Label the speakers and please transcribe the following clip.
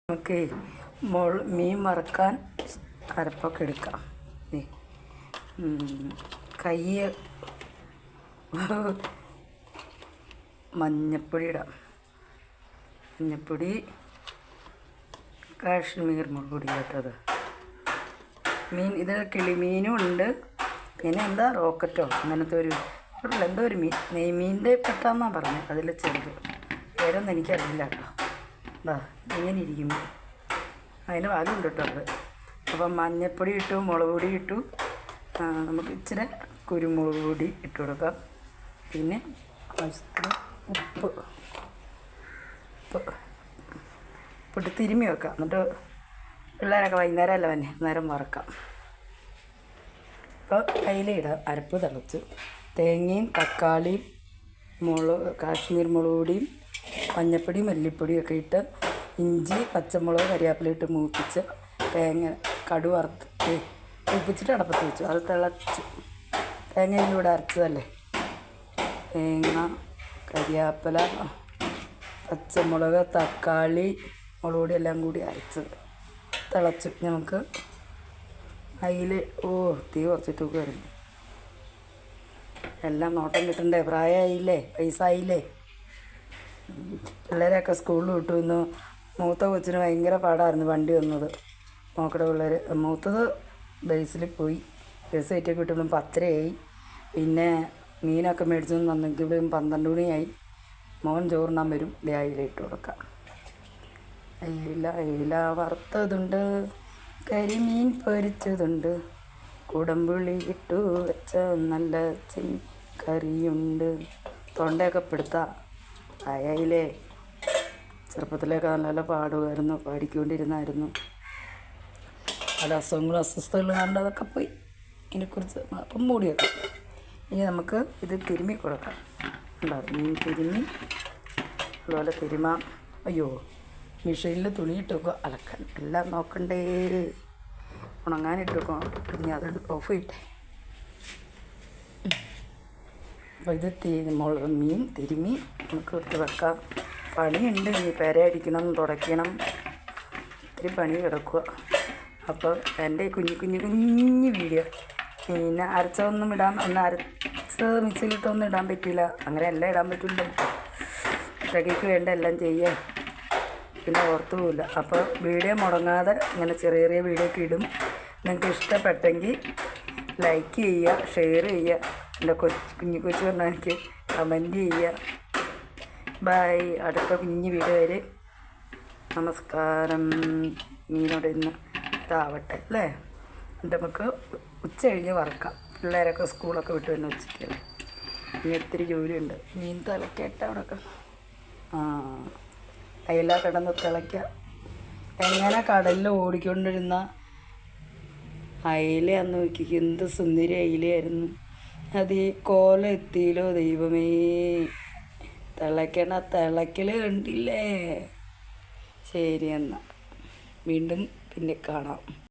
Speaker 1: നമുക്ക് മീൻ വറുക്കാൻ അരപ്പൊക്കെ എടുക്കാം. കൈ മഞ്ഞപ്പൊടി ഇടാം. മഞ്ഞപ്പൊടി, കാശ്മീർ മുളക് പൊടി കേട്ടത്. മീൻ ഇത് കിളിമീനും ഉണ്ട്, പിന്നെ എന്താ റോക്കറ്റോ അങ്ങനത്തെ ഒരു എന്തോ ഒരു മീൻ, നെയ്മീൻ്റെ പെട്ടാന്നാണ് പറഞ്ഞത്. അതിൽ ചെറുത് പേരൊന്നും എനിക്കറിയില്ല കേട്ടോ. എന്താ ഇങ്ങനെ ഇരിക്കും, അതിന് വാലുണ്ട് കേട്ടോ അത്. അപ്പം മഞ്ഞപ്പൊടി ഇട്ടു, മുളക് പൊടി ഇട്ടു, നമുക്ക് ഇച്ചിരി കുരുമുളക് പൊടി ഇട്ട് കൊടുക്കാം. പിന്നെ ഉപ്പ് ഇട്ട് തിരുമ്മി വെക്കാം. എന്നിട്ട് പിള്ളേരൊക്കെ വൈകുന്നേരം അല്ല തന്നെ നേരം വറക്കാം. ഇപ്പോൾ കയ്യിലിടാം. അരപ്പ് തിളച്ചു. തേങ്ങയും തക്കാളിയും കാശ്മീർ മുളക് പൊടിയും മഞ്ഞപ്പൊടിയും മല്ലിപ്പൊടിയും ഒക്കെ ഇട്ട് ഇഞ്ചി പച്ചമുളക് കരിയാപ്പില ഇട്ട് മൂപ്പിച്ച് തേങ്ങ കടു വറുത്ത് മൂപ്പിച്ചിട്ട് അടപ്പത്ത് വെച്ചു. അത് തിളച്ചു. തേങ്ങയിലൂടെ അരച്ചതല്ലേ. തേങ്ങ, കരിയാപ്പില, പച്ചമുളക്, തക്കാളി, മുളക് പൊടി എല്ലാം കൂടി അരച്ചത് തിളച്ചു. നമുക്ക് അതിൽ തീ കുറച്ചിട്ട് വരുന്നു. എല്ലാം നോട്ടം കിട്ടണ്ടേ? പ്രായമായില്ലേ, വയസ്സായില്ലേ. പിള്ളേരെയൊക്കെ സ്കൂളിൽ വിട്ടു. ഇന്ന് മൂത്ത കൊച്ചിന് ഭയങ്കര പാടായിരുന്നു വണ്ടി വന്നത്. മോക്കടെ പിള്ളേർ മൂത്തത് ബേസിൽ പോയി. ബസ് കയറ്റിയൊക്കെ വിട്ടപ്പോഴും 10:30 പിന്നെ മീനൊക്കെ മേടിച്ചു വന്നെങ്കിലും 12 മണിയായി. മോൻ ചോറിനാൻ വരും. അയില ഇട്ട് കൊടുക്കാം. അയില വറുത്തതുണ്ട്, കരിമീൻ പൊരിച്ചതുണ്ട്, കുടംപുളി ഇട്ടു വെച്ച നല്ല കറിയുണ്ട്. തൊണ്ടയൊക്കെ പിടുത്താ. അയിലേ ചെറുപ്പത്തിലേക്ക് നല്ല നല്ല പാടുമായിരുന്നു, പാടിക്കൊണ്ടിരുന്നായിരുന്നു. പല അസുഖങ്ങളും അസ്വസ്ഥതകളും കണ്ട് അതൊക്കെ പോയി. ഇതിനെക്കുറിച്ച് അപ്പം മൂടി വെക്കാം. ഇനി നമുക്ക് ഇത് തിരുമ്മി കൊടുക്കാം. ഉണ്ടാവും മീൻ തിരുമ്മി അതുപോലെ തിരുമാം. അയ്യോ, മിഷീനിൽ തുണിയിട്ട് വെക്കുക അലക്കാൻ. എല്ലാം നോക്കണ്ടേ, ഉണങ്ങാനിട്ട് വെക്കുക. പിന്നെ അത് ഓഫ് ചെയ്യട്ടെ. അപ്പോൾ ഇത് മീൻ തിരുമ്മി നമുക്ക് ഇട്ട് വെക്കാം. പണിയുണ്ട്. ഇനി പെരയടിക്കണം, തുടയ്ക്കണം, ഒത്തിരി പണി കിടക്കുക. അപ്പോൾ എൻ്റെ കുഞ്ഞു വീഡിയോ പിന്നെ അരച്ചൊന്നും ഒന്ന് അരച്ച് മിക്സിയിലിട്ടൊന്നും ഇടാൻ പറ്റില്ല. അങ്ങനെ എല്ലാം ഇടാൻ പറ്റില്ല. ഇടയ്ക്ക് വേണ്ട എല്ലാം ചെയ്യാൻ പിന്നെ ഓർത്തു പോവില്ല. അപ്പോൾ വീഡിയോ മുടങ്ങാതെ ഇങ്ങനെ ചെറിയ ചെറിയ വീഡിയോ ഒക്കെ ഇടും. നിങ്ങൾക്ക് ഇഷ്ടപ്പെട്ടെങ്കിൽ ലൈക്ക് ചെയ്യുക, ഷെയർ ചെയ്യുക. എൻ്റെ കുഞ്ഞു പറഞ്ഞാൽ എനിക്ക് കമൻറ്റ് ചെയ്യുക. ബൈ. അടുത്ത കുഞ്ഞു വീഡിയോ വരെ. നമസ്കാരം. മീനോട് ഇന്ന് ഇതാവട്ടെ അല്ലേ. എന്നിട്ട് നമുക്ക് ഉച്ച കഴിഞ്ഞ് വറക്കാം. പിള്ളേരൊക്കെ സ്കൂളൊക്കെ വിട്ട് വരുന്ന ഉച്ചയ്ക്കല്ലേ. ഇനി ഒത്തിരി ജോലിയുണ്ട്. മീൻ തിളക്കട്ടെ. അവിടെയൊക്കെ അയില കിടന്ന് തിളയ്ക്കുക. എങ്ങനെ കടലിൽ ഓടിക്കൊണ്ടിരുന്ന അയിലയാന്ന് നോക്കി. എന്ത് സുന്ദരി അയിലയായിരുന്നു. അത് ഈ കോലം എത്തിയില്ലോ ദൈവമേ. തിളക്കൽ കണ്ടില്ലേ. ശരി എന്നാൽ വീണ്ടും പിന്നെ കാണാം.